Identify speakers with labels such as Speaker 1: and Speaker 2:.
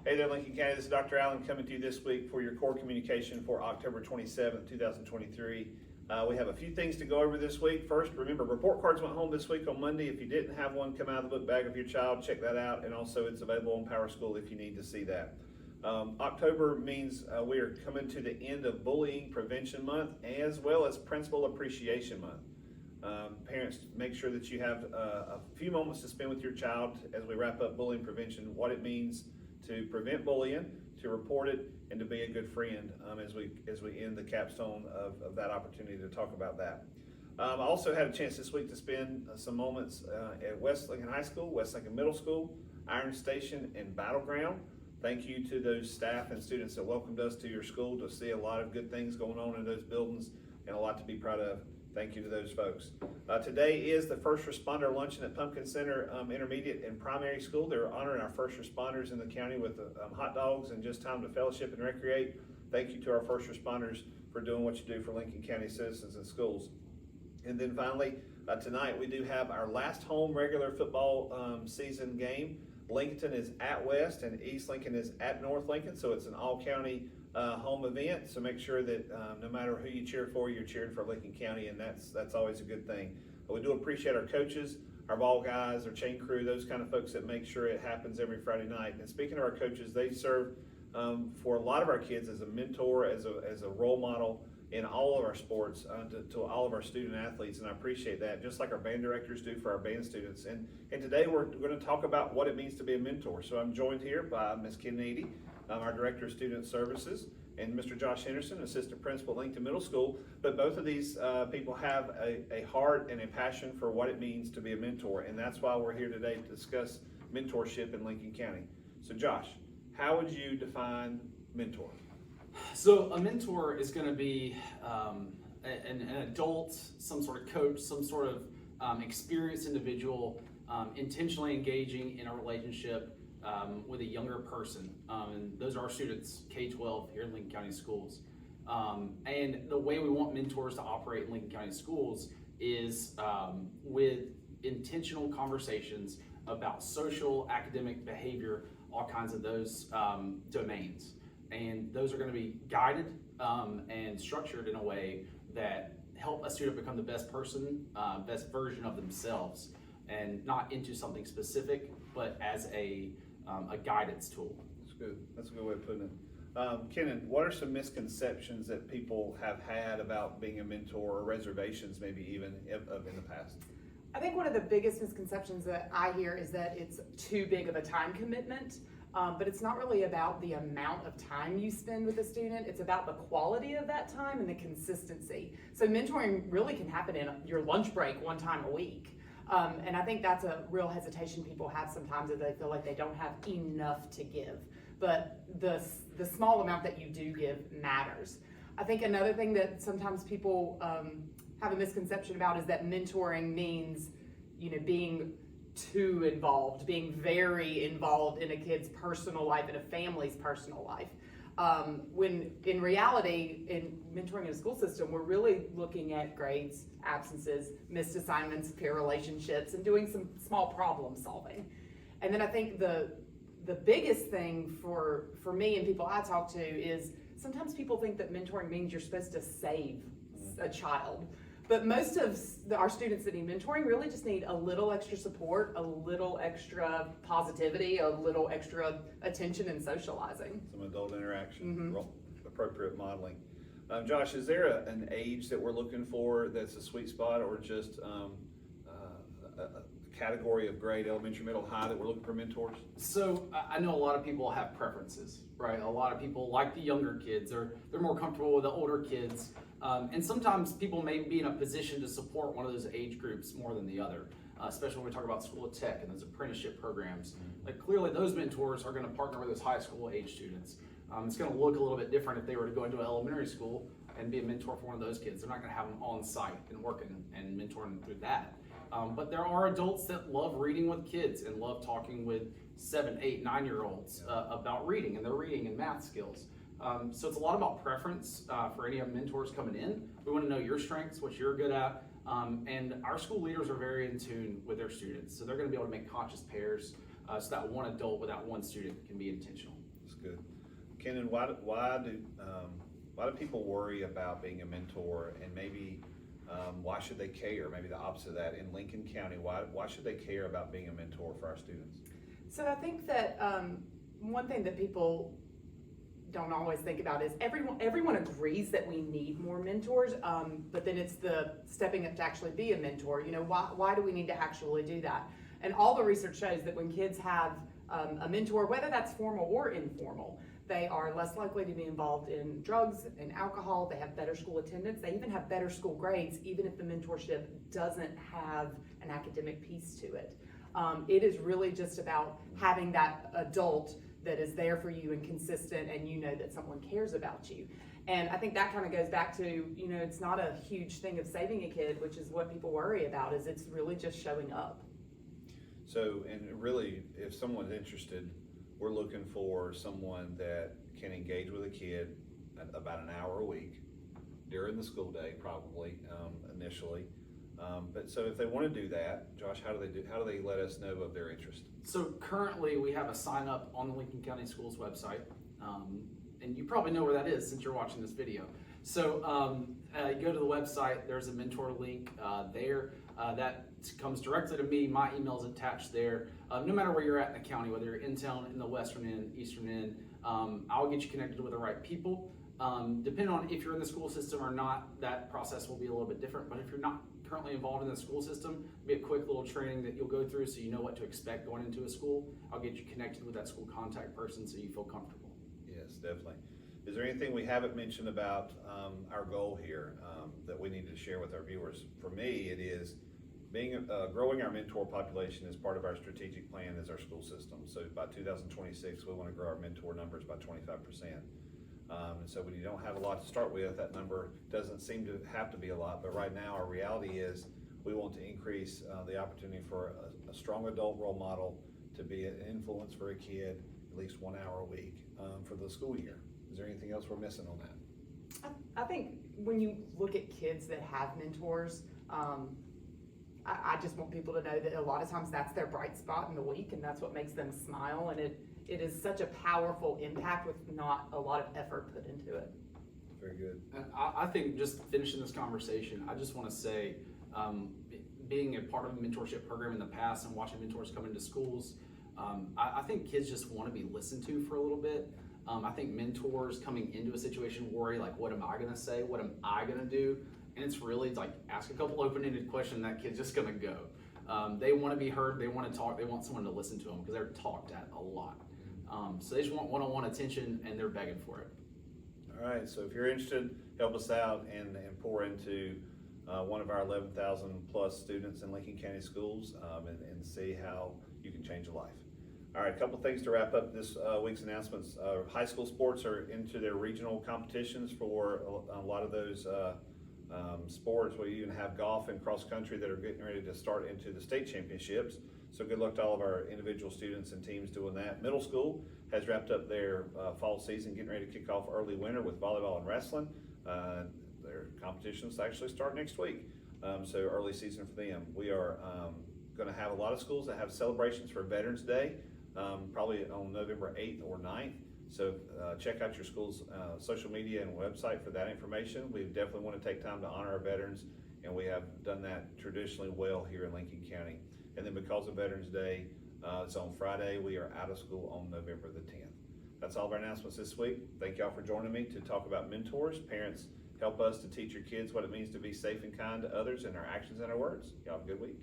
Speaker 1: Hey there, Lincoln County. This is Dr. Allen coming to you this week for your core communication for October 27th, 2023. We have a few things to go over this week. First, remember, report cards went home this week on Monday. If you didn't have one, come out of the book bag of your child, check that out. And also, it's available on Power School if you need to see that. October means we are coming to the end of Bullying Prevention Month as well as Principal Appreciation Month. Parents, make sure that you have a few moments to spend with your child as we wrap up bullying prevention, what it means to prevent bullying, to report it, and to be a good friend as we end the capstone of that opportunity to talk about that. I also had a chance this week to spend some moments at West Lincoln High School, West Lincoln Middle School, Iron Station, and Battleground. Thank you to those staff and students that welcomed us to your school, to see a lot of good things going on in those buildings and a lot to be proud of. Thank you to those folks. Today is the First Responder Luncheon at Pumpkin Center Intermediate and Primary School. They're honoring our first responders in the county with hot dogs and just time to fellowship and recreate. Thank you to our first responders for doing what you do for Lincoln County citizens and schools. And then finally, tonight we do have our last home regular football season game. Lincoln is at West and East Lincoln is at North Lincoln, so it's an all-county home event. So make sure that no matter who you cheer for, you're cheering for Lincoln County, and that's always a good thing. But we do appreciate our coaches, our ball guys, our chain crew, those kind of folks that make sure it happens every Friday night. And speaking of our coaches, they serve for a lot of our kids as a mentor, as a role model in all of our sports to all of our student athletes, and I appreciate that, just like our band directors do for our band students. And today we're going to talk about what it means to be a mentor. So I'm joined here by Ms. Kennedy, our Director of Student Services, and Mr. Josh Henderson, Assistant Principal at Lincoln Middle School. But both of these people have a heart and a passion for what it means to be a mentor, and that's why we're here today to discuss mentorship in Lincoln County. So Josh, how would you define mentor?
Speaker 2: So a mentor is going to be an adult, some sort of coach, some sort of experienced individual intentionally engaging in a relationship with a younger person. And those are our students, K-12 here in Lincoln County Schools. And the way we want mentors to operate in Lincoln County Schools is with intentional conversations about social, academic behavior, all kinds of those domains. And those are going to be guided and structured in a way that help a student become the best person, best version of themselves, and not into something specific, but as a guidance tool.
Speaker 1: That's good. That's a good way of putting it. Kenan, what are some misconceptions that people have had about being a mentor, or reservations maybe even in the past?
Speaker 3: I think one of the biggest misconceptions that I hear is that it's too big of a time commitment. But it's not really about the amount of time you spend with a student. It's about the quality of that time and the consistency. So mentoring really can happen in your lunch break one time a week. And I think that's a real hesitation people have sometimes, that they feel like they don't have enough to give. But the small amount that you do give matters. I think another thing that sometimes people have a misconception about is that mentoring means, being too involved, being very involved in a kid's personal life and a family's personal life. When in reality, in mentoring in a school system, we're really looking at grades, absences, missed assignments, peer relationships, and doing some small problem solving. And then I think the biggest thing for me and people I talk to is sometimes people think that mentoring means you're supposed to save a child. But most of our students that need mentoring really just need a little extra support, a little extra positivity, a little extra attention and socializing.
Speaker 1: Some adult interaction, appropriate modeling. Josh, is there an age that we're looking for that's a sweet spot, or just a category of grade, elementary, middle, high, that we're looking for mentors?
Speaker 2: So I know a lot of people have preferences, right? A lot of people like the younger kids, or they're more comfortable with the older kids. And sometimes people may be in a position to support one of those age groups more than the other, especially when we talk about School of Tech and those apprenticeship programs. Like, clearly those mentors are going to partner with those high school age students. It's going to look a little bit different if they were to go into an elementary school and be a mentor for one of those kids. They're not going to have them on site and working and mentoring through that. But there are adults that love reading with kids and love talking with 7, 8, 9-year-olds about reading and their reading and math skills. So it's a lot about preference for any of mentors coming in. We want to know your strengths, what you're good at, and our school leaders are very in tune with their students. So they're going to be able to make conscious pairs so that one adult with that one student can be intentional.
Speaker 1: good. Kenan, why do people worry about being a mentor, and maybe why should they care? Maybe the opposite of that. In Lincoln County, why should they care about being a mentor for our students?
Speaker 3: So I think that one thing that people don't always think about is everyone agrees that we need more mentors, but then it's the stepping up to actually be a mentor. You know, why do we need to actually do that? And all the research shows that when kids have a mentor, whether that's formal or informal, they are less likely to be involved in drugs and alcohol. They have better school attendance. They even have better school grades, even if the mentorship doesn't have an academic piece to it. It is really just about having that adult that is there for you and consistent, and you know that someone cares about you. And I think that kind of goes back to, you know, it's not a huge thing of saving a kid, which is what people worry about, is it's really just showing up.
Speaker 1: So, and really, if someone's interested, we're looking for someone that can engage with a kid about an hour a week during the school day, probably initially. But so if they want to do that, Josh, how do they let us know of their interest?
Speaker 2: So currently we have a sign up on the Lincoln County Schools website. And you probably know where that is since you're watching this video. So you go to the website, there's a mentor link there. That comes directly to me. My email is attached there. No matter where you're at in the county, whether you're in town, in the western end, eastern end, I'll get you connected with the right people. Depending on if you're in the school system or not, that process will be a little bit different. But if you're not currently involved in the school system, it'll be a quick little training that you'll go through so you know what to expect going into a school. I'll get you connected with that school contact person so you feel comfortable.
Speaker 1: Yes, definitely. Is there anything we haven't mentioned about our goal here that we need to share with our viewers? For me, it is growing our mentor population is part of our strategic plan as our school system. So by 2026, we want to grow our mentor numbers by 25%. And so when you don't have a lot to start with, that number doesn't seem to have to be a lot. But right now, our reality is we want to increase the opportunity for a strong adult role model to be an influence for a kid at least 1 hour a week for the school year. Is there anything else we're missing on that?
Speaker 3: I think when you look at kids that have mentors, I just want people to know that a lot of times that's their bright spot in the week, and that's what makes them smile, and it is such a powerful impact with not a lot of effort put into it.
Speaker 1: Very good.
Speaker 2: And I think just finishing this conversation, I just want to say, being a part of a mentorship program in the past and watching mentors come into schools, I think kids just want to be listened to for a little bit. I think mentors coming into a situation worry, like, what am I going to say? What am I going to do? And it's really like, ask a couple open-ended questions, that kid's just going to go. They want to be heard. They want to talk. They want someone to listen to them because they're talked at a lot. So they just want one-on-one attention, and they're begging for it.
Speaker 1: All right, so if you're interested, help us out and pour into one of our 11,000 plus students in Lincoln County Schools and see how you can change a life. All right, a couple things to wrap up this week's announcements. High school sports are into their regional competitions for a lot of those sports. We even have golf and cross country that are getting ready to start into the state championships. So good luck to all of our individual students and teams doing that. Middle school has wrapped up their fall season, getting ready to kick off early winter with volleyball and wrestling. Their competitions actually start next week. So early season for them. We are going to have a lot of schools that have celebrations for Veterans Day, probably on November 8th or 9th. So check out your school's social media and website for that information. We definitely want to take time to honor our veterans, and we have done that traditionally well here in Lincoln County. And then because of Veterans Day, it's on Friday, we are out of school on November the 10th. That's all of our announcements this week. Thank y'all for joining me to talk about mentors. Parents, help us to teach your kids what it means to be safe and kind to others in our actions and our words. Y'all have a good week.